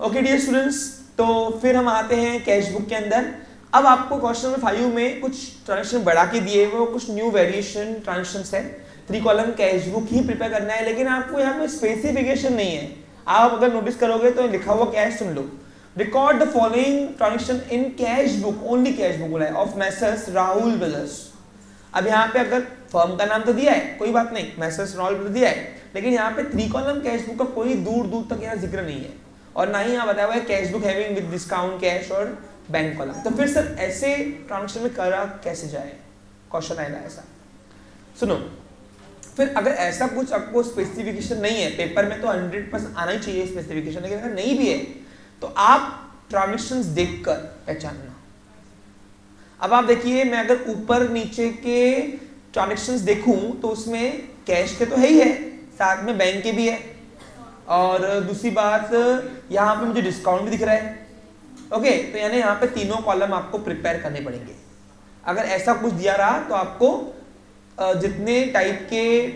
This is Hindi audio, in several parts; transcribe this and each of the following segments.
ओके डियर स्टूडेंट्स, तो फिर हम आते हैं कैश बुक के अंदर। अब आपको क्वेश्चन नंबर 5 में कुछ ट्रांजेक्शन बढ़ा के दिए हुए, कुछ न्यू वेरिएशन ट्रांजेक्शन है। 3 कॉलम कैश बुक ही प्रिपेयर करना है, लेकिन आपको यहाँ पे स्पेसिफिकेशन नहीं है। आप अगर नोटिस करोगे तो लिखा हुआ क्या है, सुन लो। Record the following transaction in cash book, only cash book बोला है, ऑफ मैसर्स राहुल ब्रदर्स। अब यहाँ पे अगर फर्म का नाम तो दिया है, कोई बात नहीं, मैसर्स राहुल ब्रदर्स दिया है, लेकिन यहाँ पे 3 कॉलम कैश बुक का कोई दूर दूर तक यहाँ जिक्र नहीं है, और ना ही यहाँ बताया हुआ है cash book having with discount cash और बैंक कॉलम। तो फिर सर ऐसे ट्रांजेक्शन में करा कैसे जाए, क्वेश्चन आएगा ऐसा। सुनो, फिर अगर ऐसा कुछ आपको स्पेसिफिकेशन नहीं है, पेपर में तो 100% आना ही चाहिए स्पेसिफिकेशन, लेकिन अगर नहीं भी है तो आप ट्रांजेक्शंस देखकर पहचानना। अब आप देखिए, मैं अगर ऊपर नीचे के ट्रांजेक्शंस देखूं तो उसमें कैश के तो है ही है, साथ में बैंक के भी है, और दूसरी बात यहाँ पे मुझे डिस्काउंट भी दिख रहा है। ओके, तो यानी यहाँ पे तीनों कॉलम आपको प्रिपेयर करने पड़ेंगे। अगर ऐसा कुछ दिया रहा तो आपको जितने टाइप के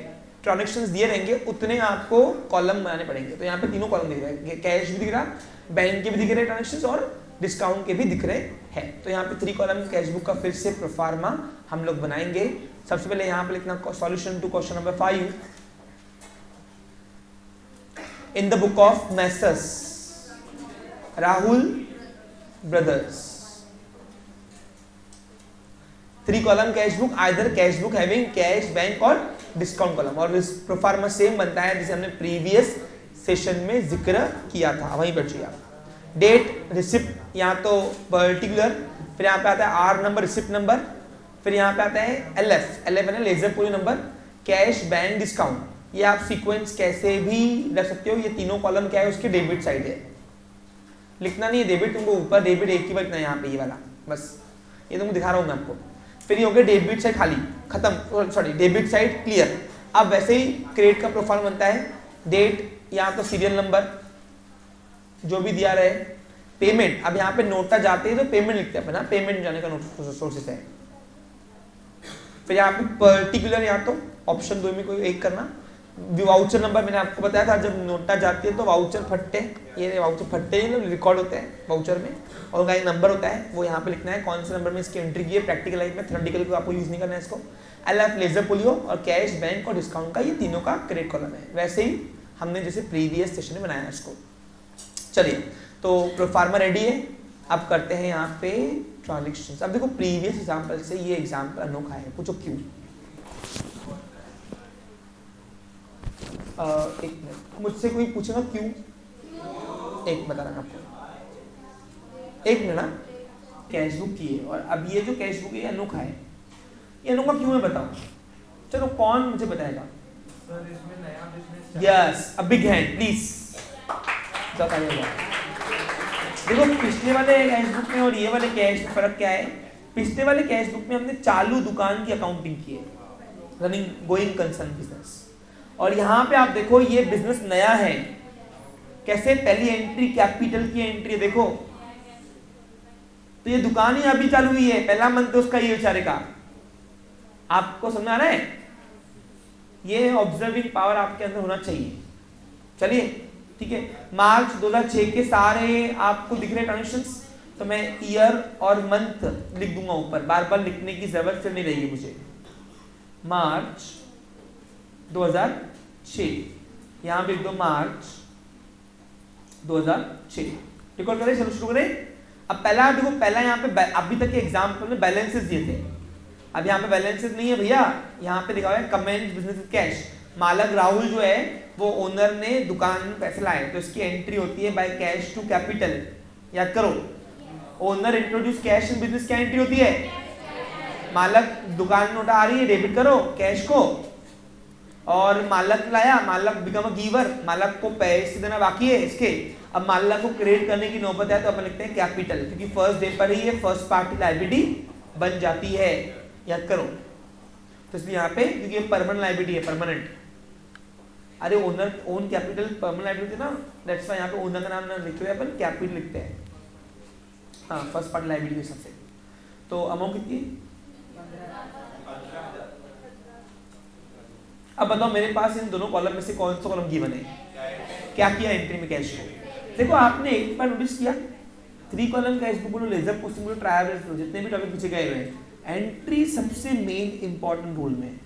ट्रांजेक्शंस दिए रहेंगे उतने आपको कॉलम बनाने पड़ेंगे। तो यहाँ पे तीनों कॉलम दिख रहे हैं, कैश भी दिख रहा, बैंक के भी दिख रहे ट्रांजेक्शंस और डिस्काउंट के भी दिख रहे हैं। तो यहाँ पे 3 कॉलम कैश बुक का फिर से प्रोफार्मा हम लोग बनाएंगे। सबसे पहले यहाँ पे लिखना solution to question number 5 in the book of Messrs Rahul Brothers। 3 column cash book, either cash book having cash, bank और डिस्काउंट कॉलम, और इस प्रोफार्मा सेम बनता है जिसे हमने प्रीवियस सेशन में जिक्र किया था, वहीं पर चाहिए। डेट, रिसिप्ट, यहाँ तो पर्टिकुलर, फिर यहाँ पे आता है आर नंबर, रिसिप्ट नंबर, फिर यहाँ पे आता है LF है लेजर पूरी नंबर, कैश, बैंक, डिस्काउंट। ये आप सीक्वेंस कैसे भी रख सकते हो। ये तीनों कॉलम क्या है, उसके डेबिट साइड है, लिखना नहीं है डेबिट, तुमको ऊपर डेबिट एक ही बार लिखना है, यहाँ पे ये वाला बस, ये तुमको दिखा रहा हूँ मैं आपको। फिर ये हो गया डेबिट साइड खाली, खत्म, सॉरी डेबिट साइड क्लियर। अब वैसे ही क्रेडिट का प्रोफाइल बनता है, डेट, यहाँ तो सीरियल नंबर जो भी दिया रहे, पेमेंट, अब यहाँ पे नोटा जाते हैं तो पेमेंट लिखते हैं अपना, पेमेंट जाने का सोर्सेस है। फिर यहाँ पे पर्टिकुलर, यहाँ तो ऑप्शन 2 में कोई एक करना। वाउचर नंबर मैंने आपको बताया था, जब नोटा जाती है तो वाउचर फट्टे, ये वाउचर फट्टे रिकॉर्ड होते हैं वाउचर में, और उनका एक नंबर होता है, वो यहाँ पे लिखना है कौन से नंबर में इसकी एंट्री की है। प्रैक्टिकल लाइफ में, थ्योरेटिकल को आपको यूज नहीं करना है इसको। LF लेजर पोलियो, और कैश, बैंक और डिस्काउंट का ये तीनों का क्रेडिट कॉलम है, वैसे ही हमने जैसे प्रीवियस सेशन में बनाया इसको। चलिए, तो प्रोफार्मा रेडी है, अब करते हैं यहाँ पे ट्रांजेक्शंस। अब देखो प्रीवियस एग्जाम्पल से ये एग्जाम्पल अनोखा है, पूछो क्यों। एक मिनट, मुझसे कोई पूछेगा क्यों, एक बता रहा आपको, एक मिनट ना। कैश बुक की है, और अब ये जो कैश बुक है ये अनोखा है, ये अनोखा क्यों है बताओ, चलो कौन मुझे बताएगा। Yes, a big hand please, बताइएगा। देखो पिछले वाले कैश बुक में और ये वाले कैश में फर्क क्या है। पिछले वाले कैश बुक में हमने चालू दुकान की अकाउंटिंग की है, रनिंग गोइंग कंसर्न बिजनेस, और यहाँ पे आप देखो ये बिजनेस नया है। कैसे, पहली एंट्री कैपिटल की एंट्री देखो, तो ये दुकान ही अभी चालू हुई है, पहला मंथ तो उसका ये बेचारे का। आपको समझ आ रहा है, ये ऑब्जर्विंग पावर आपके अंदर होना चाहिए। चलिए ठीक है, मार्च 2006 के सारे आपको दिख रहे ट्रांजेक्शंस, तो मैं ईयर और मंथ लिख दूंगा ऊपर, बार बार लिखने की जरूरत फिर नहीं रहेगी मुझे। मार्च 2006, यहाँ पे लिख दो मार्च 2006। रिकॉर्ड करें, चलो शुरू करें। अब पहला देखो, पहला यहाँ पे अभी तक के एग्जाम्पल में बैलेंसेस दिए थे, अब यहाँ पे बैलेंसेस नहीं है भैया, यहाँ पे दिखा हुआ है कमेंट बिजनेस कैश। मालक राहुल जो है वो ओनर ने दुकान में पैसे लाए, तो इसकी एंट्री होती है बाय कैश टू कैपिटल। याद करो, owner introduce cash in business, क्या एंट्री होती है, मालक दुकान में नोटा आ रही है, डेबिट करो कैश को, और मालक लाया, मालक बिकम अ गिवर, मालक को पैसे देना बाकी है इसके, अब मालक को क्रेडिट करने की नौबत है तो अपन लिखते हैं कैपिटल, क्योंकि फर्स्ट डे पर ही ये फर्स्ट पार्टी लायबिलिटी बन जाती है। याद करो, तो इसलिए यहाँ पे क्योंकि ये परमानेंट लायबिलिटी है, परमानेंट। अरे owner own capital permanent liability ना, दैट्स व्हाई यहाँ पे ओनर का नाम ना लिखते हुए अपन कैपिटल लिखते हैं, हाँ फर्स्ट पार्टी लायबिलिटी के सबसे। तो अमाउंट कितनी, अब बताओ मेरे पास इन दोनों कॉलम में से कौन सा कॉलम गिवन है, क्या किया एंट्री में कैश को, देखो आपने एक बार नोटिस किया 3 कॉलम कैश बुक बोलो, लेजर पोस्टिंग बोलो, ट्रायल बोलो, जितने भी टॉपिक पीछे गए हुए हैं, एंट्री सबसे मेन इंपॉर्टेंट रोल में,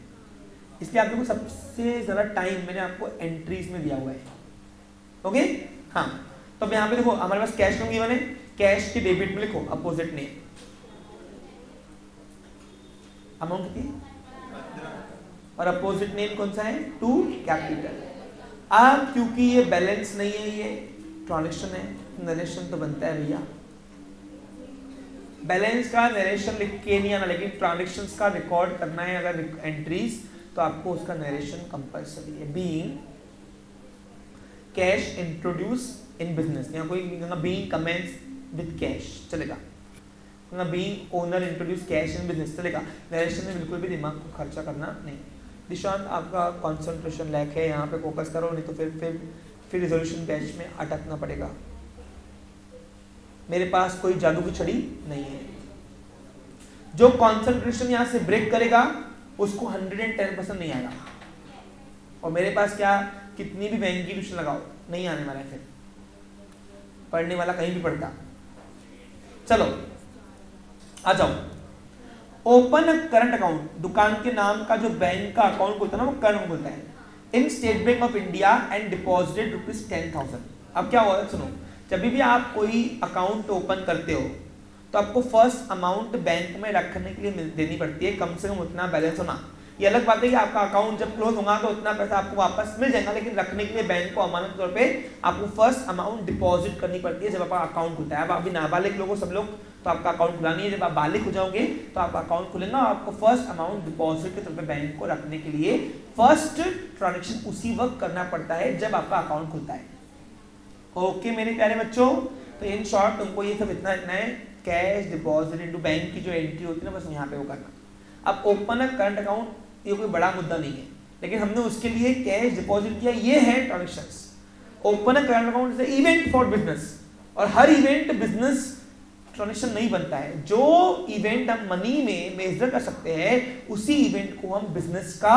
इसलिए आप लोगों को सबसे ज्यादा टाइम मैंने आपको एंट्रीज में दिया हुआ है। ओके हाँ, तो अब यहाँ पे देखो हमारे पास कैश नाम गिवन है, कैश के डेबिट में लिखो अपोजिट नेम, अमाउंट कितनी, और अपोजिट नेम कौन सा है, टू कैपिटल। अब क्योंकि ये बैलेंस नहीं है, ये ट्रांजैक्शन है, नरेशन तो बनता है भैया, बैलेंस का नरेशन लिख के नहीं आना, लेकिन ट्रांजैक्शंस का रिकॉर्ड करना है अगर एंट्रीज, तो आपको उसका नरेशन कंपल्सरी है। Being cash introduce in business, यहाँ कोई बीइंग कमेंस विद कैश चलेगा, being owner introduce cash in business चलेगा, नरेशन में बिल्कुल भी दिमाग को खर्चा करना नहीं। निशांत आपका कंसंट्रेशन लैक है, यहाँ पे फोकस करो, नहीं तो फिर रिजोल्यूशन बैच में अटकना पड़ेगा। मेरे पास कोई जादू की छड़ी नहीं है, जो कंसंट्रेशन यहाँ से ब्रेक करेगा उसको 110% नहीं आएगा, और मेरे पास क्या कितनी भी महंगी ट्यूशन लगाओ नहीं आने वाला है, फिर पढ़ने वाला कहीं भी पढ़ता। चलो आ जाओ, ओपन करंट अकाउंट, दुकान के नाम का जो बैंक का अकाउंट खुलता है ना वो करंट खुलता है, इन state Bank of India and deposited ₹10,000। अब क्या हुआ सुनो, जब भी आप कोई अकाउंट ओपन करते हो तो आपको फर्स्ट अमाउंट बैंक में रखने के लिए देनी पड़ती है, कम से कम उतना बैलेंस होना। ये अलग बात है कि आपका अकाउंट जब क्लोज होगा तो उतना पैसा आपको वापस मिल जाएगा, लेकिन रखने के लिए बैंक को अमानत तौर पे आपको फर्स्ट अमाउंट डिपॉजिट करनी पड़ती है जब आपका अकाउंट खुलता है। अब अभी नाबालिग लोगों सब लोग तो आपका अकाउंट खुला नहीं है, जब आप बालिग हो जाओगे तो आपका अकाउंट खुलेगा, आपको फर्स्ट अमाउंट डिपॉजिट के तौर पे बैंक को रखने के लिए फर्स्ट ट्रांजेक्शन उसी वक्त करना पड़ता है जब आपका अकाउंट खुलता है। ओके मेरे प्यारे बच्चों, तो इन शॉर्ट तुमको ये सब इतना है, कैश डिपॉजिट इनटू बैंक की जो एंट्री होती है ना, बस यहाँ पे वो करना। अब ओपन अ करंट अकाउंट ये कोई बड़ा मुद्दा नहीं है, लेकिन हमने उसके लिए कैश डिपॉजिट किया, ये है transactions. Open a current account is event for business, और हर इवेंट बिजनेस ट्रांजैक्शन नहीं बनता है। जो इवेंट हम मनी में मेजर कर सकते हैं उसी इवेंट को हम बिजनेस का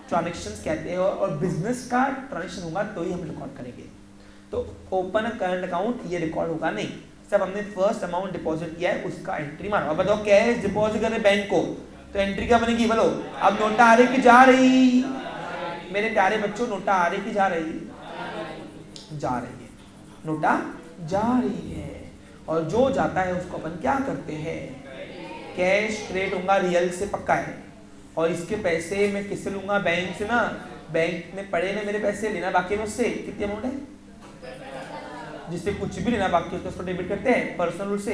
ट्रांजैक्शंस कहते हैं, और बिजनेस का ट्रांजैक्शन होगा तो ही हम रिकॉर्ड करेंगे। तो ओपन अ करंट अकाउंट ये रिकॉर्ड होगा नहीं, सब हमने फर्स्ट अमाउंट डिपॉजिट किया है उसका एंट्री मारो। अब बताओ कैश डिपॉजिट करें बैंक को तो एंट्री क्या बनेगी बोलो। अब नोटा आ रही कि जा रही, मेरे प्यारे बच्चों नोटा आ रही कि जा रही, जा रही है, नोटा जा रही है, और जो जाता है उसको अपन क्या करते हैं, कैश क्रेडिट होगा, रियल से पक्का है, और इसके पैसे मैं किससे लूंगा, बैंक से ना, बैंक में पड़े ना मेरे पैसे, लेना बाकी है मुझसे, कितनी अमाउंट है, जिससे कुछ भी लेना बाकी होता है उसको डेबिट करते हैं पर्सनल रूप से।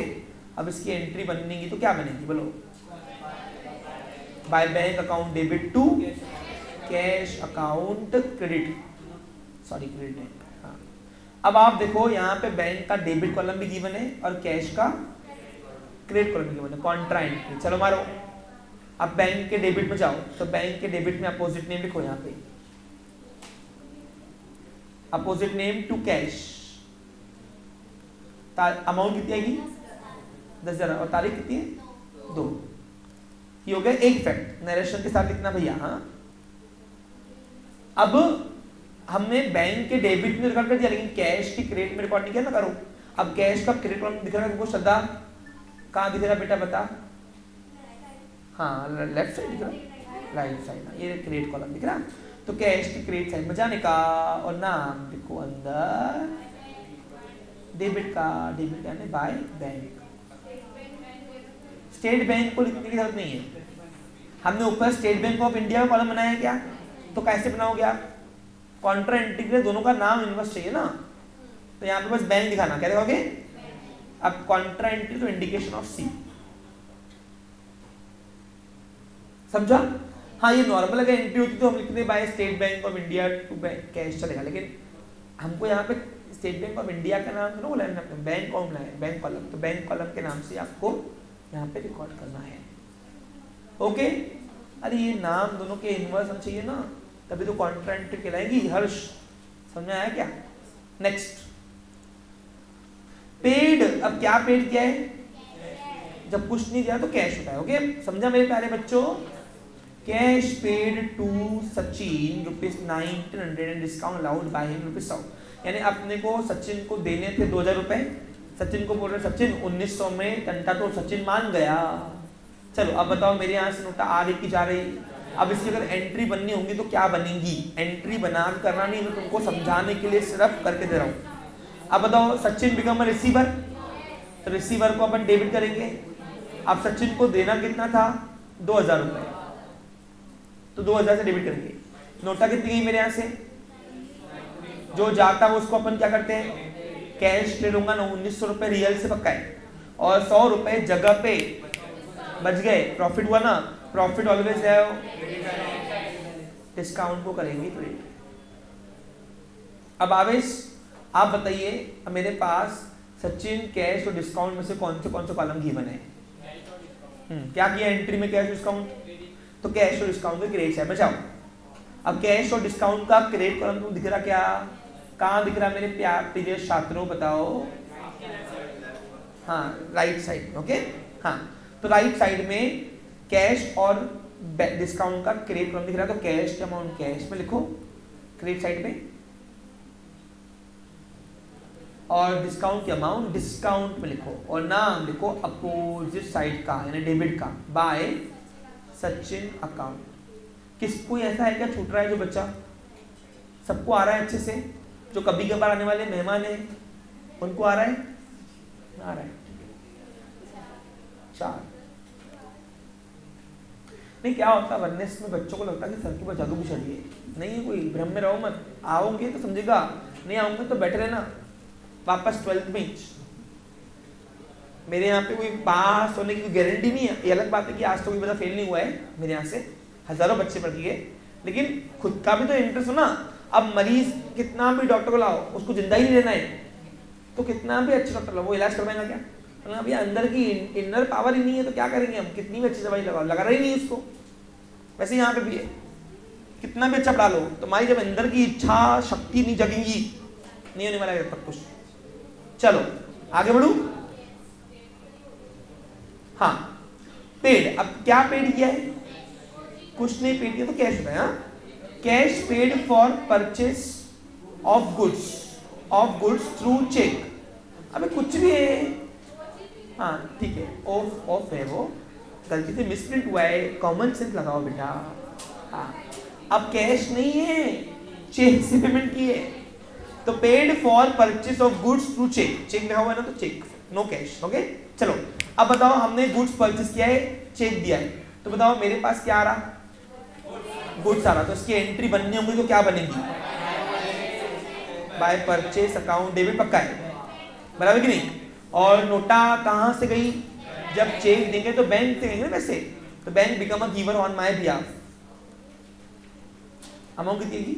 अब इसकी एंट्री बनेगी तो क्या बनेगी बोलो, by bank account debit to cash account credit, sorry credit है हाँ। अब आप देखो यहाँ पे बैंक का डेबिट कॉलम भी गिवन है और कैश का क्रेडिट कॉलम भी गिवन है, कॉन्ट्रा एंट्री। चलो मारो, अब बैंक के डेबिट में जाओ, तो बैंक के डेबिट में अपोजिट नेम लिखो, यहाँ पे opposite name to cash, amount कितनी आएगी 10,000, और तारीख कितनी है 2, ये हो गया एक फैक्ट नरेशन के साथ लिखना भैया हाँ। अब हमने बैंक के डेबिट में रिकॉर्ड कर दिया, लेकिन कैश की क्रेडिट में रिकॉर्ड नहीं किया ना, करो। अब कैश का क्रेडिट कॉलम दिख रहा है तुमको, श्रद्धा कहाँ दिख रहा है बेटा बता, हाँ लेफ्ट साइड दिख रहा है, राइट साइड, ये क्रेडिट कॉलम दिख रहा। तो कैश की क्रेडिट साइड में जाने का, और नाम लिखो अंदर डेबिट का, डेबिट यानी बाय बैंक। स्टेट बैंक को लिखने की जरूरत नहीं है, हमने ऊपर स्टेट बैंक ऑफ इंडिया का कॉलम बनाया है क्या, तो कैसे बनाओगे आप, कॉन्ट्रा एंट्री के लिए दोनों का नाम इन्वर्स चाहिए ना, तो यहाँ पे बस बैंक दिखाना, क्या दिखाओगे। अब कॉन्ट्रा एंट्री तो इंडिकेशन ऑफ सी, समझा हाँ। ये नॉर्मल अगर एंट्री होती तो हम लिखते by State Bank of India to bank cash चलेगा, लेकिन हमको यहाँ पे स्टेट बैंक ऑफ इंडिया का नाम बोला है, बैंक कॉलम है, बैंक कॉलम, तो बैंक कॉलम के नाम से आपको यहाँ पे रिकॉर्ड करना है। ओके अरे ये नाम दोनों के इनवर्स होना चाहिए ना, तभी तो कॉन्ट्रा एंट्री कहलाएगी। हर्ष समझ में आया क्या। नेक्स्ट पेड, अब क्या पेड किया है, जब कुछ नहीं दिया तो कैश होता है। ओके समझा मेरे प्यारे बच्चों, cash paid to Sachin ₹1900 and discount allowed by him ₹100। यानी अपने को सचिन को देने थे 2000 रुपए, सचिन को बोल रहे सचिन 1900 में टंटा तो सचिन मान गया। चलो अब बताओ मेरे यहाँ से नोटा आ रही की जा रही। अब इसकी अगर एंट्री बननी होगी तो क्या बनेगी, एंट्री बना करना नहीं, मैं तुमको समझाने के लिए सिर्फ करके दे रहा हूँ। अब बताओ सचिन बिकम रिसीवर, तो रिसीवर को अपन डेबिट करेंगे। अब सचिन को देना कितना था 2000 रुपए, तो 2000 से डेबिट करेंगे। नोटा कितनी गई मेरे यहाँ से, जो जाता है उसको अपन क्या करते हैं कैश ले लूंगा ना, 1900 रुपए रियल से पक्का है, और 100 रुपए जगह पे बच गए, प्रॉफिट हुआ ना। प्रॉफिट ऑलवेज है, डिस्काउंट को करेंगे क्रेडिट। अब आवेश आप बताइए, अब मेरे पास सचिन कैश और डिस्काउंट में से कौन से कॉलम गिवन है? क्या किया एंट्री में, कैश डिस्काउंट, तो कैश और डिस्काउंट का क्रेडिट है। बचाओ अब कैश और डिस्काउंट का क्रेडिट कॉलम तुम दिख रहा, क्या कहाँ दिख रहा मेरे प्रिय छात्रों बताओ? हाँ राइट साइड, ओके। हाँ तो राइट साइड में कैश और डिस्काउंट का क्रेडिट कॉलम दिख रहा है, तो कैश का अमाउंट कैश में लिखो क्रेडिट साइड में, और डिस्काउंट की अमाउंट डिस्काउंट में लिखो, और नाम लिखो अपोजिट साइड का यानी डेबिट का, बाय सचिन अकाउंट। किसको ऐसा है क्या छूट रहा है जो बच्चा? सबको आ रहा है अच्छे से? जो कभी कभार आने वाले मेहमान हैं उनको आ रहा है? आ रहा है। 4 नहीं क्या होता वननेस में बच्चों को लगता है कि सर के ऊपर जादू भी चढ़िए, नहीं है कोई भ्रम में रहो मत। आओगे तो समझेगा, नहीं आओगे तो बैठे रहना वापस 12th में। मेरे यहाँ पे कोई पास होने की कोई गारंटी नहीं है, ये अलग बात है कि आज तो कोई बच्चा फेल नहीं हुआ है मेरे यहाँ से, हजारों बच्चे पढ़ गए, लेकिन खुद का भी तो इंटरेस्ट हो ना। अब मरीज कितना भी डॉक्टर को लाओ, उसको जिंदा ही नहीं लेना है, तो कितना भी अच्छा डॉक्टर लाओ वो इलाज करवाएगा क्या? अभी अंदर की इनर पावर ही नहीं है तो क्या करेंगे हम? कितनी भी अच्छी दवाई लगाओ, लगा रही नहीं उसको। वैसे यहाँ पे भी है, कितना भी अच्छा पढ़ा लो, तुम्हारी जब अंदर की इच्छा शक्ति नहीं जगेगी नहीं होने वाला है तब कुछ। चलो आगे बढ़ू। हाँ पेड, अब क्या पेड किया है? कुछ नहीं पेड किया तो कैश होता है। Cash paid for purchase of goods through cheque. अबे कुछ भी है, हाँ ठीक है, ऑफ है वो, गलती से मिसप्रिंट हुआ है, कॉमन सेंस लगाओ बेटा। हाँ अब कैश नहीं है, चेक से पेमेंट की है, तो paid for purchase of goods through cheque, cheque लिखा हुआ है ना तो चेक, नो कैश, ओके। चलो अब बताओ हमने गुड्स परचेस किया है, चेक दिया है, तो बताओ मेरे पास क्या आ रहा? गुड्स आ रहा, तो इसकी एंट्री बननी होगी तो क्या बनेगी? बाय परचेस अकाउंट डेबिट पक्का है, बराबर कि नहीं? और नोटा कहां से गई? जब चेक देंगे तो बैंक से देंगे वैसे, तो bank become a giver on my behalf. Amount कितनी है?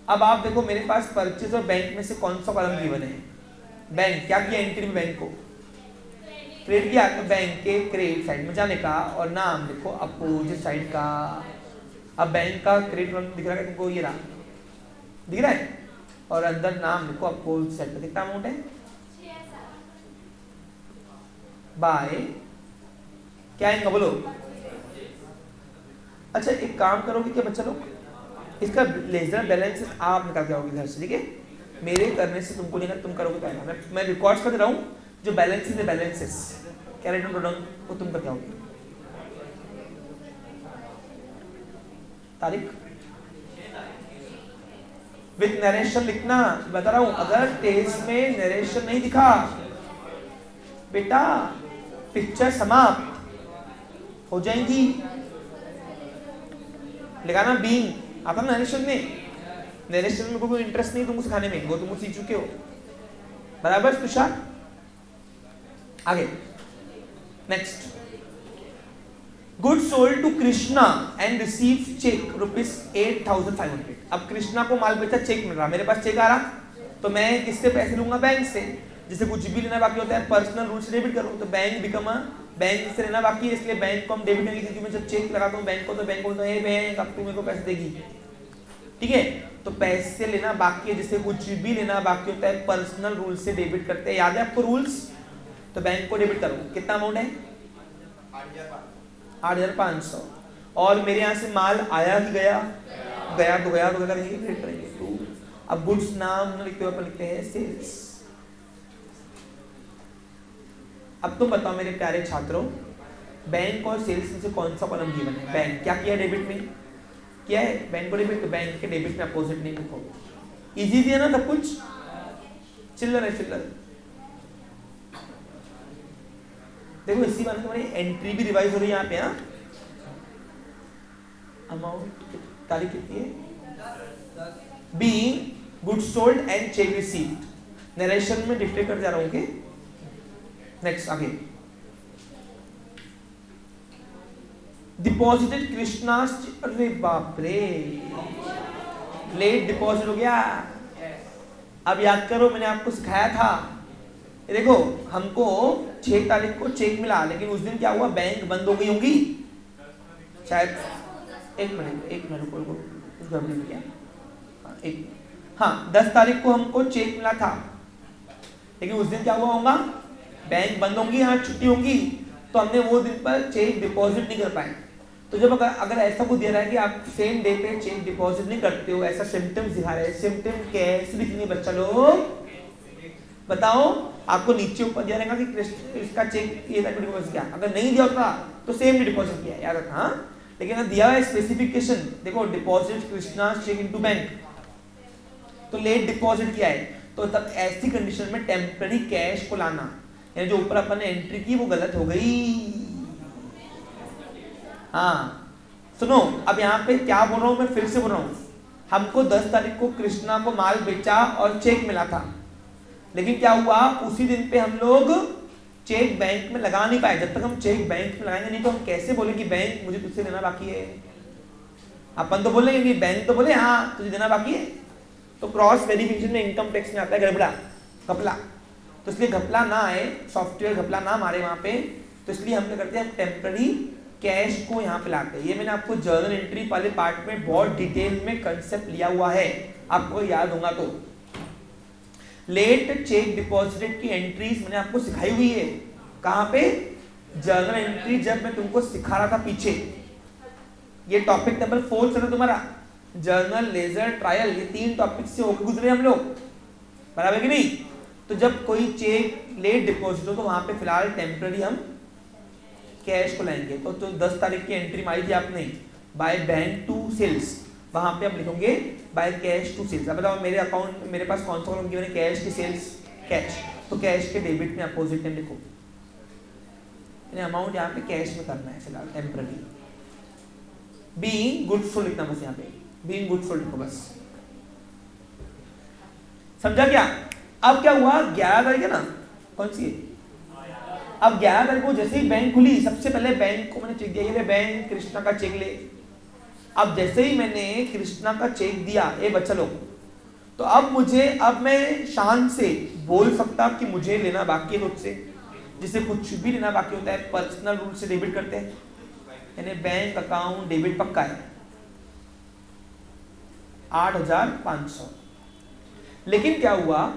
अब आप देखो मेरे पास परचेस और बैंक में से कौन सा कॉलम गिवन है? बैंक। क्या किया एंट्री में? बैंक को क्रेडिट किया, तो बैंक के क्रेडिट साइड में जाने का, और नाम लिखो अपोजिट साइड का। अब बैंक का क्रेडिट दिख रहा है तुमको, ये रहा दिख रहा है, और अंदर नाम लिखो अपोजिट साइड का। कितना अमाउंट है? बाय क्या है बोलो? अच्छा एक काम करोगे क्या बच्चा लोग, इसका लेजर बैलेंस आप निकाल के आओगे घर से, ठीक है? मेरे करने से तुमको नहीं, तुम करोगे तो आएगा। मैं रिकॉर्ड्स कर रहा हूँ, जो बैलेंसेस है बैलेंसेस कैरेट प्रोडक्ट वो तुम करके आओगे। तारीख विद नरेशन लिखना, बता रहा हूं। अगर टेस्ट में नरेशन नहीं दिखा बेटा, पिक्चर समाप्त हो जाएंगी। लगाना बीइंग, आता नरेशन में, नरेशन में कोई इंटरेस्ट नहीं तुमको सिखाने में, वो तुम सीख चुके हो, बराबर तुषार? आगे next, good sold to Krishna and receive cheque ₹8,500। अब कृष्णा को माल बेचा, चेक मिल रहा, मेरे पास चेक आ रहा, तो मैं किससे पैसे लूंगा? बैंक से। जैसे कुछ भी लेना बाकी होता है पर्सनल रूल से डेबिट करो, तो बैंक बिकम बैंक से लेना बाकी है, इसलिए बैंक को हम डेबिट करेंगे, क्योंकि मैं जब चेक लगाता हूँ बैंक को, तो बैंक बोलता है बैंक अब तू मेरे को पैसे देगी, ठीक है? तो पैसे लेना बाकी है, जैसे कुछ भी लेना बाकी होता है पर्सनल रूल से डेबिट करते हैं, याद है आपको रूल्स? तो बैंक को डेबिट करो। कितना अमाउंट है? 8,500। और मेरे यहाँ से माल आया कि गया? गया तो गया, तो क्या करेंगे? क्रेडिट करेंगे। अब गुड्स नाम लिखते हुए अपन लिखते हैं सेल्स। अब तुम बताओ मेरे प्यारे छात्रों, बैंक और सेल्स में से कौन सा कॉलम गिवन है? बैंक क्या किया डेबिट में? क्या है? बैंक को डेबिट, तो बैंक के डेबिट में अपोजिट नहीं लिखो। इजी दिया ना सब कुछ, चिल्लर है चिल्लर। देखो इसी बात में हमारी एंट्री भी रिवाइज हो रही है यहाँ पे। हाँ, अमाउंट तारीख कितनी है? Be goods sold and cheque received. Narration में डिक्लेयर कर जा रहा हूँ कि नेक्स्ट आगे डिपॉजिटेड कृष्णा। अरे बाप रे, लेट डिपॉजिट हो गया। अब याद करो मैंने आपको सिखाया था, देखो हमको 6 तारीख को चेक मिला, लेकिन उस दिन क्या हुआ? बैंक बंद हो गई होंगी शायद। एक मिनट रुको क्या? हाँ 10 तारीख को हमको चेक मिला था, लेकिन उस दिन क्या हुआ होगा? बैंक बंद होंगी, हाँ छुट्टी होंगी, तो हमने वो दिन पर चेक डिपॉजिट नहीं कर पाए। तो जब अगर ऐसा कुछ दे रहा है कि आप सेम डे पे चेक डिपॉजिट नहीं करते हो, ऐसा सिम्टम्स दिखा रहे हैं, सिम्टम कैसे लिखेंगे बच्चा लोग बताओ? आपको नीचे ऊपर दिया रहेगा कि इसका चेक ये डिपॉजिट किया, अगर नहीं दिया होता तो सेम डे डिपॉजिट किया, याद रखना। हाँ लेकिन अगर दिया है स्पेसिफिकेशन, देखो deposit Krishna cheque into bank, तो लेट डिपॉजिट किया है, तो तब ऐसी कंडीशन में टेम्पररी कैश को लाना, यानी जो ऊपर अपन ने एंट्री की वो गलत हो गई। हाँ सुनो, अब यहाँ पे क्या बोल रहा हूँ मैं, फिर से बोल रहा हूँ। हमको 10 तारीख को कृष्णा को माल बेचा और चेक मिला था, लेकिन क्या हुआ? उसी दिन पे हम लोग चेक बैंक में लगा नहीं पाए। जब तक हम चेक बैंक में लगाएंगे नहीं तो हम कैसे बोले कि बैंक मुझे तुझसे देना बाकी है? अपन तो बोलेंगे कि बैंक तो बोले हाँ तुझे देना बाकी है, तो क्रॉस वेरिफिकेशन में इनकम टैक्स में आता है गड़बड़ा, घपला। तो इसलिए घपला ना आए, सॉफ्टवेयर घपला ना मारे वहां पे, तो इसलिए हम क्या करते हैं, टेम्पररी कैश को यहाँ पे लाते हैं। ये मैंने आपको जर्नल एंट्री वाले पार्ट में बहुत डिटेल में कंसेप्ट लिया हुआ है, आपको याद होगा तो। लेट चेक डिपॉजिटेड की एंट्रीज मैंने आपको सिखाई हुई है। कहाँ पे? जर्नल एंट्री, जब मैं तुमको सिखा रहा था पीछे। ये टॉपिक नंबर 4 चल रहा तुम्हारा, जर्नल, लेजर, ट्रायल, ये 3 टॉपिक से होकर गुजरे हम लोग, बराबर कि नहीं? तो जब कोई चेक लेट डिपॉजिट हो तो वहां पे फिलहाल टेम्पररी हम कैश को लाएंगे। तो 10 तारीख की एंट्री मारी थी आपने, बाय बैंक टू सेल्स, वहां पे हम लिखेंगे बाय कैश टू सेल्स। अब बताओ मेरे अकाउंट, मेरे पास कौन सा कॉलम गिवन है? कैश की सेल्स, कैश, तो कैश के डेबिट में अपोजिट में लिखो, अमाउंट यहाँ पे कैश में करना है फिलहाल टेम्पररी। बीइंग गुड्स सोल्ड लिखना बस, यहाँ पे बीइंग गुड्स सोल्ड लिखो बस, समझा क्या? अब क्या हुआ? 11 तारीख है ना, कौन सी है? अब 11 तारीख को जैसे ही बैंक खुली, सबसे पहले बैंक को मैंने चेक दिया, ये बैंक कृष्णा का चेक ले। अब जैसे ही मैंने कृष्णा का चेक दिया, ए बच्चा लोग, तो अब मैं शान से बोल सकता कि मुझे लेना बाकी है तुझसे, जिसे कुछ भी लेना बाकी होता है पर्सनल रूल से डेबिट करते हैं, यानी बैंक अकाउंट डेबिट पक्का है 8,500। लेकिन क्या हुआ?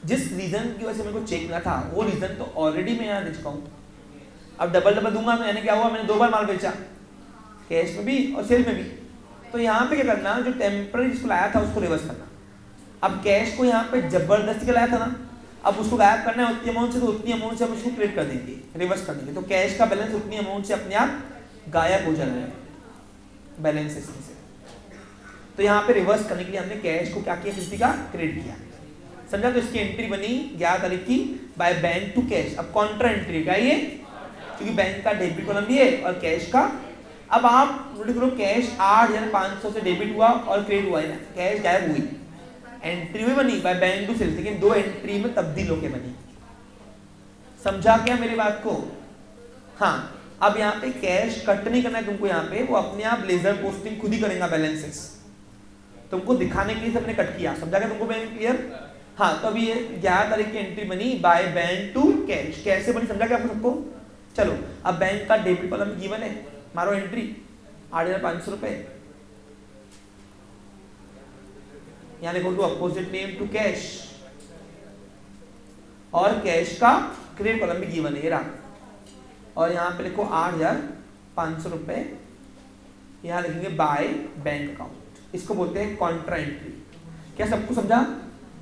जिस रीजन की वजह से मेरे को चेक मिला था, वो रीजन तो ऑलरेडी मैं यहाँ दे चुका हूँ। अब डबल दूंगा मैं, यानी क्या हुआ? मैंने 2 बार माल बेचा, कैश में भी और सेल में भी। तो यहाँ पे क्या करना, जो टेम्पररी जिसको लाया था उसको रिवर्स करना। अब कैश को यहाँ पे जबरदस्ती का लाया था ना, अब उसको गायब करना है उतनी अमाउंट से, तो उतनी अमाउंट से हम उसको क्रेडिट कर देंगे, रिवर्स कर देंगे। तो कैश का बैलेंस उतनी अमाउंट से अपने आप गायब हो जाना है बैलेंस इसमें से। तो यहाँ पे रिवर्स करने के लिए हमने कैश को क्या किया? किसी का क्रेडिट किया, समझा? तो इसकी एंट्री बनी 11 तारीख की बाय बैंक टू कैश। अब कॉन्ट्रा एंट्री का ये, क्योंकि बैंक का डेबिट कॉलम भी है और कैश का। अब आप नोट करो, कैश 8,500 से डेबिट हुआ और क्रेडिट हुआ है ना, कैश गायब हुई, एंट्री भी बनी बाय बैंक टू सेल्स, लेकिन 2 एंट्री में तब्दील होके बनी। समझा क्या मेरी बात को? हाँ, अब यहाँ पे कैश कट नहीं करना है तुमको, यहाँ पे वो अपने आप लेजर पोस्टिंग खुद ही करेगा बैलेंसेस, तुमको दिखाने के लिए सबने कट किया। समझा क्या तुमको? Bank clear? हाँ, तो अभी ये 11 तारीख की एंट्री बनी बाय बैंक टू कैश। कैसे बनी समझा क्या आपको सबको? चलो, अब बैंक का डेबिट कॉलम गिवन है, मारो एंट्री 8,500 रुपए, यहाँ लिखो to opposite name to cash, और कैश का क्रेडिट कॉलम भी गिवन है ये रहा, और यहाँ पे लिखो 8,500 रुपए, यहाँ लिखेंगे बाय बैंक अकाउंट। इसको बोलते हैं कॉन्ट्रा एंट्री। क्या सबको समझा?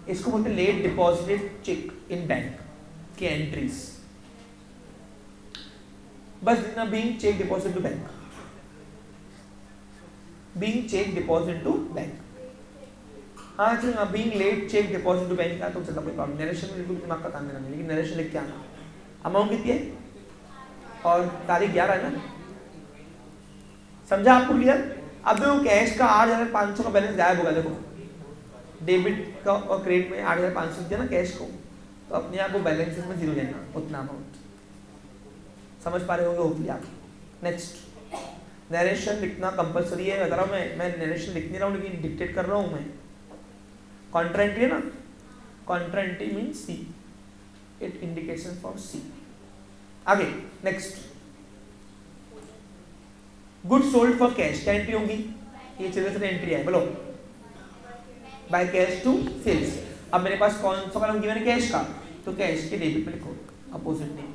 इसको बोलते हैं late deposited cheque in bank की एंट्रीज। बस जितना being cheque deposit to bank, being cheque deposit to bank. हाँ चलो being late cheque deposit to bank का तो चलता कोई प्रॉब्लम। नरेशन में बिल्कुल दिमाग का काम देना नहीं, लेकिन नरेशन लिख के आना। अमाउंट कितनी है और तारीख 11 है ना, समझा आपको क्लियर? अब देखो कैश का 8,500 का बैलेंस गायब होगा। देखो डेबिट का और क्रेडिट में 8,500 दिया ना कैश को, तो अपने आप को बैलेंसेस में जीरो लेना उतना अमाउंट। समझ पा रहे होंगे होपफुली आप। नेक्स्ट नरेशन लिखना कंपलसरी है। बता रहा हूँ मैं नरेशन लिख नहीं रहा हूँ लेकिन डिक्टेट कर रहा हूँ मैं। कॉन्ट्रा एंट्री है ना, contra entry means C, it indication for C. आगे next good sold for cash, क्या एंट्री होंगी? ये चलिए से एंट्री है, बोलो बाय कैश टू सेल्स। अब मेरे पास कौन सा कॉलम गिवन है? कैश का, तो कैश के डेबिट में लिखो अपोजिट में,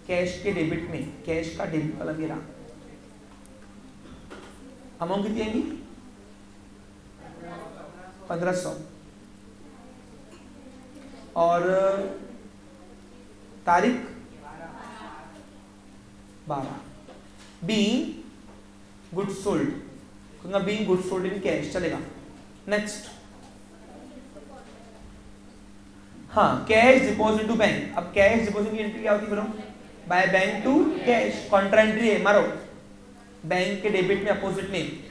कैश के डेबिट में, कैश का डेबिट कॉलम ये रहा। अमाउंट कितनी आएगी? 1500 और तारीख 12। Being good sold, being good sold in cash चलेगा। नेक्स्ट हाँ कैश डिपॉजिट टू बैंक। अब कैश डिपॉजिट की एंट्री क्या होती है बोलो? By bank to cash, contra entry है, मारो बैंक के डेबिट में अपोजिट में।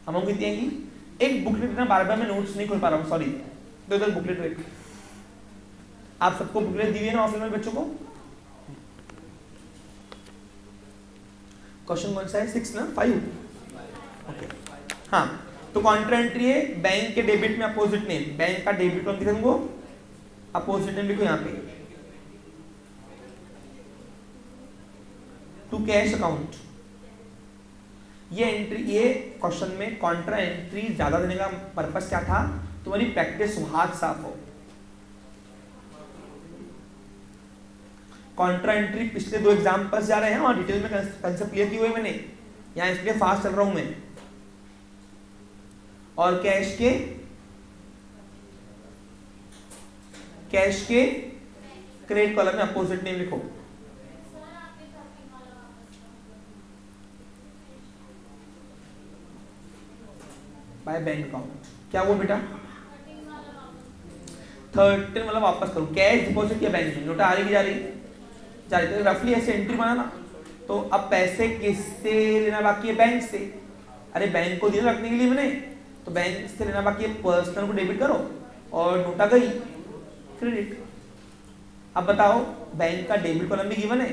अमाउंट कितनी आएगी? एक बुकलेट ना, बार बार मैं नोट्स नहीं खोल पा रहा हूँ, सॉरी। दो इधर बुकलेट वेट, आप सबको बुकलेट दी हुई है ना ऑफिस में बच्चों को? क्वेश्चन कौन सा है? 6 ना 5? ओके हाँ, तो कॉन्ट्रा एंट्री है बैंक के डेबिट में अपोजिट में, बैंक का डेबिट कौन दिखा तुमको? अपोजिट में लिखो यहाँ पे टू कैश अकाउंट। ये एंट्री, ये क्वेश्चन में कॉन्ट्रा एंट्री ज्यादा देने का पर्पस क्या था? तुम्हारी प्रैक्टिस हाथ साफ हो। कॉन्ट्रा एंट्री पिछले 2 एग्जाम्पल्स जा रहे हैं और डिटेल में कंसेप्ट क्लियर किए हुए मैंने, यहाँ इसलिए फास्ट चल रहा हूं मैं। और कैश के क्रेडिट कॉलम में अपोजिट नेम लिखो। Bye bank account. क्या वो बेटा? 13 मतलब वापस करूं, कैश डिपॉजिट किया बैंक में, नोटा आ रही की जा रही? जा रही। तो रफली ऐसे एंट्री बनाना। तो अब पैसे किससे लेना बाकी है? बैंक से। अरे बैंक को दिया रखने के लिए मैंने, तो बैंक से लेना बाकी है, पर्सनल को डेबिट करो और नोटा गई क्रेडिट। अब बताओ बैंक का डेबिट कॉलम भी गिवन है,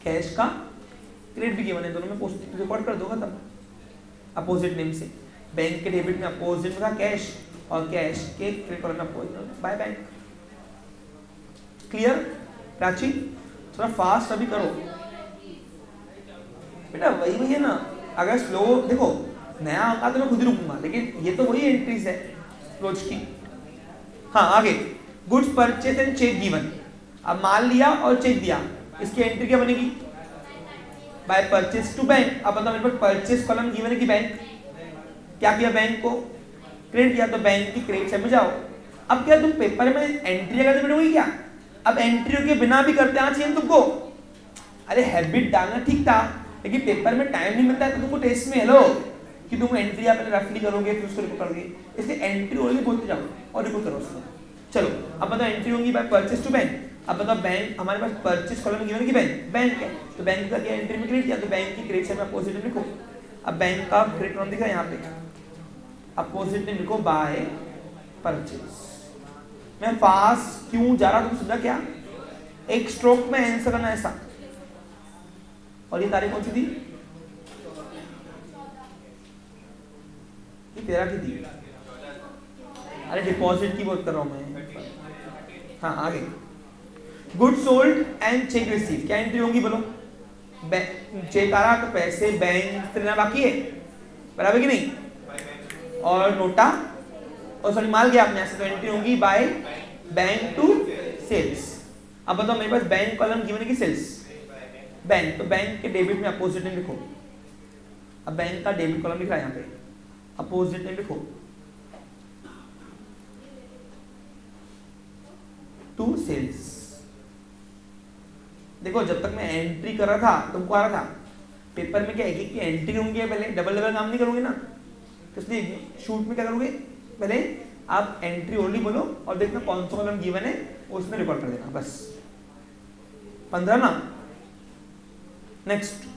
कैश का क्रेडिट भी गिवन है, दोनों में पोस्ट रिकॉर्ड कर दोगा तब अपोजिट नेम से। बैंक के डेबिट में अपोजिट में कैश और कैश के क्रेडिट कॉलम में opposite by bank. Clear Prachi? थोड़ा फास्ट अभी करो बेटा, वही है ना। अगर स्लो देखो नया होगा तो मैं खुद ही रुकूंगा, लेकिन ये तो वही एंट्रीज है रोज की। हाँ आगे goods purchase and cheque given. अब माल लिया और चेक दिया, इसकी एंट्री क्या बनेगी? By purchase to bank. अब मतलब मेरे पास परचेज कॉलम गिवन है कि बैंक, क्या किया? बैंक को क्रेडिट किया, तो बैंक की क्रेडिट साइड में जाओ। अब क्या तुम पेपर में एंट्री अगर तो मिलेगी क्या? अब एंट्री के बिना भी करते आना चाहिए तुमको। अरे हैबिट डालना ठीक था, लेकिन पेपर में टाइम नहीं मिलता है तो तुमको टेस्ट में हेलो कि तुम एंट्री आप पहले रफली करोगे फिर उसको रिपोर्ट करोगे, इसलिए एंट्री ओनली बोलते जाओ और रिपोर्ट करो उसको। चलो अब बताओ एंट्री होगी बाय परचेज टू बैंक। अब बताओ बैंक, हमारे पास परचेज कॉलम गिवन कि बैंक है, तो बैंक का क्या एंट्री में क्रेडिट किया, तो बैंक की क्रेडिट साइड में अपोजिट में लिखो। अब बैंक का क्रेडिट कॉलम दिखा यहाँ पे, अपोजिट में लिखो बाय परचेज। मैं फास्ट क्यों जा रहा हूं तुम समझा क्या? एक स्ट्रोक में आंसर करना ऐसा। और ये तारीख कौन सी थी? ये 13 की थी। अरे डिपॉजिट की बात कर रहा हूं मैं। हाँ आगे good sold and check receive, क्या एंट्री होंगी बोलो? चेक आ रहा तो पैसे बैंक से लेना बाकी है, बराबर कि नहीं? और नोटा और सॉरी माल गया अपने यहाँ से, तो एंट्री होंगी बाय बैंक टू सेल्स। अब बताओ मेरे पास बैंक कॉलम गिवन है कि सेल्स? बैंक, तो बैंक के डेबिट में अपोजिट में लिखो। अब बैंक का डेबिट कॉलम लिख रहा है यहाँ पे अपोजिट नेम लिखो, टू सेल्स। देखो जब तक मैं एंट्री कर रहा था तुमको आ रहा था पेपर में क्या है कि एंट्री होंगी, पहले डबल डबल काम नहीं करोगे ना, तो इसलिए शूट में क्या करोगे, पहले आप एंट्री ओनली बोलो और देखना कौन सा कॉलम गिवन है उसमें रिकॉर्ड कर देना, बस 15 ना। नेक्स्ट,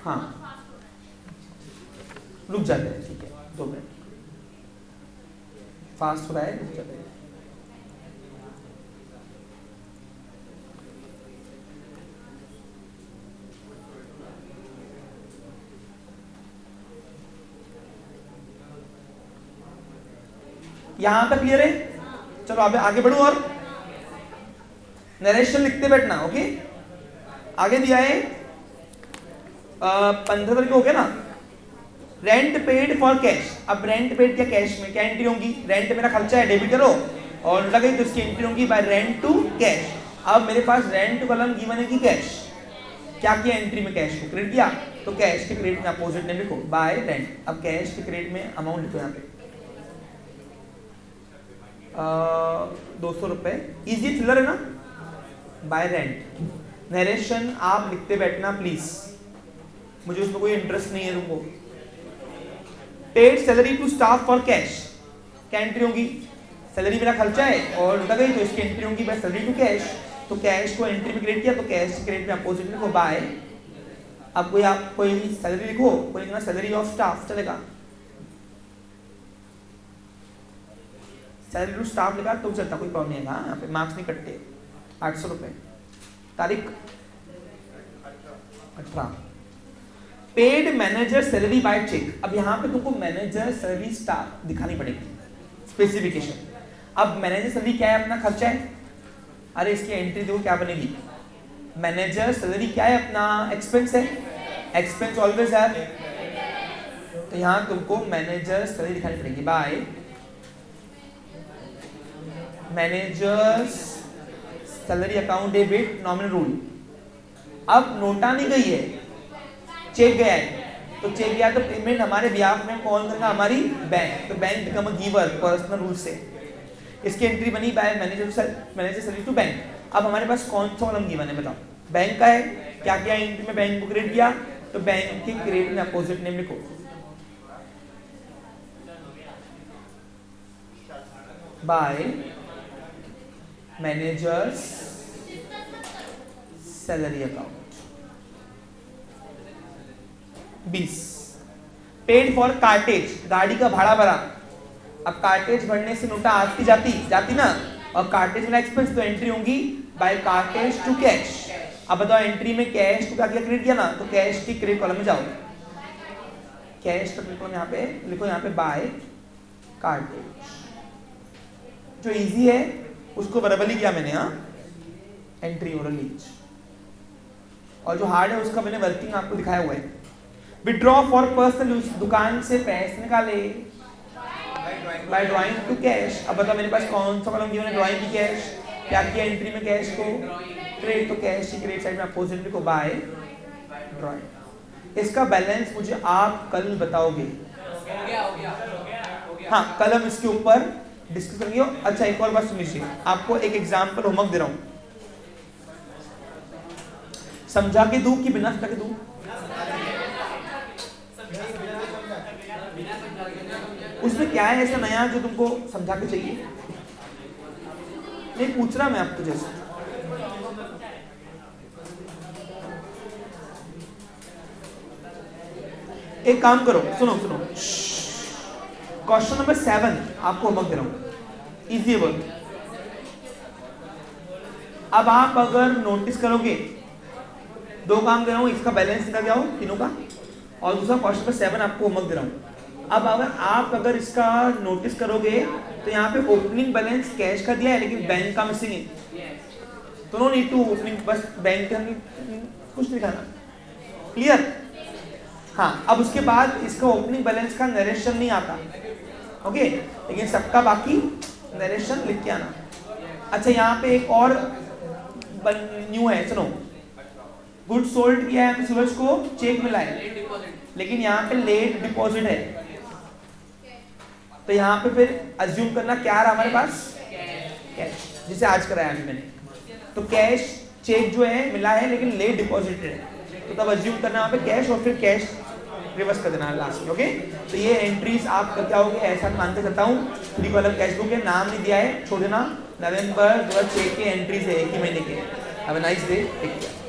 हाँ रुक जाते हैं, ठीक है 2 मिनट, फास्ट हो रहा है, रुक जाते हैं। यहां तक क्लियर है? चलो अब आगे बढ़ो और नरेशन लिखते बैठना। ओके, आगे दिया है 15 तरीके हो गया ना। रेंट पेड फॉर कैश, अब रेंट पेड क्या कैश में क्या एंट्री होंगी, रेंट मेरा खर्चा है डेबिट करो और लगे तो इसकी एंट्री होंगी बाय रेंट टू कैश। अब मेरे पास रेंट कॉलम गिवन है कि कैश, क्या किया एंट्री में कैश को क्रेडिट किया, तो कैश के क्रेडिट में अपोजिट नेम लिखो बाय रेंट। अब कैश के क्रेडिट में अमाउंट लिखो यहाँ पे 200 रुपए, इजी थ्रिलर है ना, बाय रेंट। नरेशन आप लिखते बैठना प्लीज, मुझे उसमें कोई इंटरेस्ट नहीं है तुमको। Paid salary to staff for cash, क्या एंट्री होगी, सैलरी मेरा खर्चा है और लुटा गई तो इसकी एंट्री होगी बाय सैलरी टू कैश, तो कैश को एंट्री में क्रेडिट किया तो कैश के क्रेडिट में अपोजिट लिखो बाय। अब कोई आप कोई सैलरी लिखो, कोई लिखना सैलरी ऑफ स्टाफ चलेगा, सैलरी टू स्टाफ लिखा तो चलता, कोई प्रॉब्लम नहीं है, यहाँ पे मार्क्स नहीं कटते। 800 रुपए, तारीख 18। Paid manager salary by cheque, अब यहाँ पे तुमको मैनेजर सैलरी स्टाफ दिखानी पड़ेगी स्पेसिफिकेशन। अब मैनेजर सैलरी क्या है, अपना खर्चा है, अरे इसकी एंट्री देखो क्या बनेगी, मैनेजर सैलरी क्या है, अपना एक्सपेंस है, एक्सपेंस ऑलवेज है, तो यहाँ तुमको मैनेजर सैलरी दिखानी पड़ेगी by manager's salary account debit nominal rule. अब नोटा नहीं गई है, चेक गया है, तो चेक गया तो पेमेंट हमारे बिहाफ में कौन करेगा, हमारी बैंक, तो bank become a giver personal rule से। इसकी एंट्री बनी by manager salary to bank. अब हमारे पास कौन सा कॉलम गिवन है बताओ, बैंक का है, क्या किया एंट्री में बैंक को क्रेडिट किया, तो बैंक के क्रेडिट में अपोजिट नेम लिखो by manager's salary account. 20 paid for cartage, गाड़ी का भाड़ा भरा। अब कार्टेज भरने से नोटा आती जाती ना, और कार्टेज वाला एक्सपेंस तो एंट्री होंगी बाय कार्टेज टू कैश। अब बताओ एंट्री में कैश को क्या किया क्रेडिट किया ना, तो कैश की क्रेडिट कॉलम में जाओ, कैश का क्रेडिट कॉलम यहाँ पे लिखो, यहाँ पे बाय कार्टेज। जो इजी है उसको बराबर ही किया मैंने, हाँ एंट्री और लीज, और जो हार्ड है उसका मैंने वर्किंग आपको दिखाया हुआ है। विड्रॉ फॉर पर्सनल यूज, दुकान से पैसे निकाले बाय ड्राइंग टू कैश। अब बता मेरे पास कौन सा कॉलम गिवन है, ड्राइंग की कैश, क्या किया एंट्री में कैश को क्रेडिट, तो कैश की क्रेडिट साइड में अपोजिट लिखो बाय ड्राइंग। इसका बैलेंस मुझे आप कल बताओगे, हाँ कल हम इसके ऊपर डिस्कस करेंगे। अच्छा एक और बात सुन लीजिए, आपको एक एग्जांपल होमवर्क दे रहा हूं, समझा के दूं कि बिना समझा के दूं, उसमें क्या है ऐसा नया जो तुमको समझा के चाहिए, नहीं पूछ रहा मैं आपको। जैसे एक काम करो, सुनो क्वेश्चन नंबर 7 आपको होमवर्क दे रहा हूं, इजी वर्क। अब आप अगर नोटिस करोगे, 2 काम कर रहा हूं, इसका बैलेंस निकल जाओ तीनों का, और दूसरा क्वेश्चन नंबर 7 आपको होमवर्क दे रहा हूं। अब अगर इसका नोटिस करोगे तो यहाँ पे ओपनिंग बैलेंस कैश का दिया है लेकिन बैंक का मिसिंग है, तो नो नीड टू ओपनिंग, बस बैंक का कुछ नहीं लिखाना, क्लियर। हाँ अब उसके बाद इसका ओपनिंग बैलेंस का नरेशन नहीं आता, ओके, लेकिन सबका बाकी नरेशन लिख के आना। अच्छा यहाँ पे एक और न्यू है, सुनो गुड सोल्ड किया है सूरज को, चेक मिला है, लेकिन यहाँ पे लेट डिपॉजिट है, तो यहाँ पे फिर अज्यूम करना क्या रहा हमारे पास, कैश, जिसे आज कराया अभी मैंने। तो कैश चेक जो है मिला है लेकिन लेट डिपॉजिटेड है, तो तब अज्यूम करना वहाँ पे कैश और फिर कैश रिवर्स कर देना लास्ट में। ओके, तो ये एंट्रीज आप क्या होगे ऐसा मान के चलता हूँ। 3 कॉलम कैश बुक है, नाम नहीं दिया है, छोड़ देना। नवंबर 2006 के एंट्रीज है, एक ही महीने के। Have a nice day, take care.